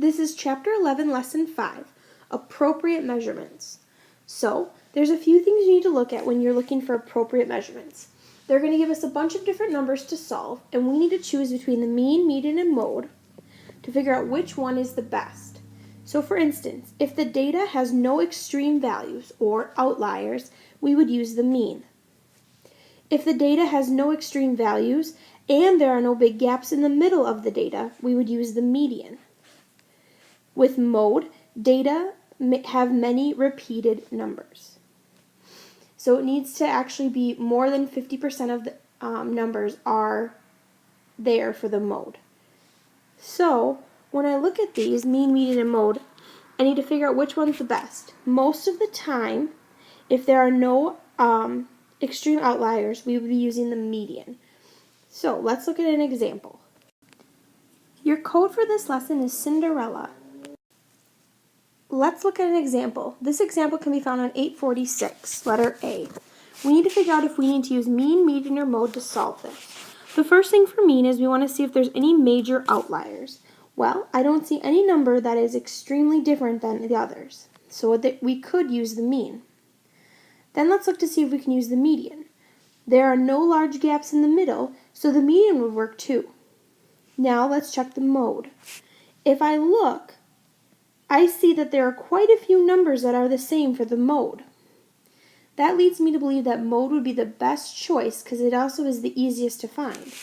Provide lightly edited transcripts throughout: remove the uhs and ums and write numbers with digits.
This is Chapter 11, Lesson 5, Appropriate Measurements. So, there's a few things you need to look at when you're looking for appropriate measurements. They're going to give us a bunch of different numbers to solve, and we need to choose between the mean, median, and mode to figure out which one is the best. So for instance, if the data has no extreme values or outliers, we would use the mean. If the data has no extreme values and there are no big gaps in the middle of the data, we would use the median. With mode, data have many repeated numbers. So it needs to actually be more than 50% of the numbers are there for the mode. So when I look at these, mean, median, and mode, I need to figure out which one's the best. Most of the time, if there are no extreme outliers, we would be using the median. So let's look at an example. Your code for this lesson is Cinderella. Let's look at an example. This example can be found on 846, letter A. We need to figure out if we need to use mean, median, or mode to solve this. The first thing for mean is we want to see if there's any major outliers. Well, I don't see any number that is extremely different than the others, so we could use the mean. Then let's look to see if we can use the median. There are no large gaps in the middle, so the median would work too. Now let's check the mode. If I look, I see that there are quite a few numbers that are the same for the mode. That leads me to believe that mode would be the best choice because it also is the easiest to find.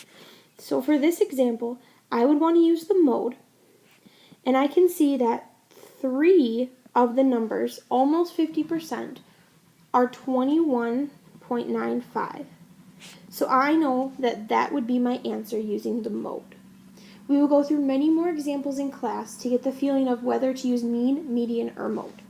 So for this example, I would want to use the mode, and I can see that 3 of the numbers, almost 50%, are 21.95. So I know that that would be my answer using the mode. We will go through many more examples in class to get the feeling of whether to use mean, median, or mode.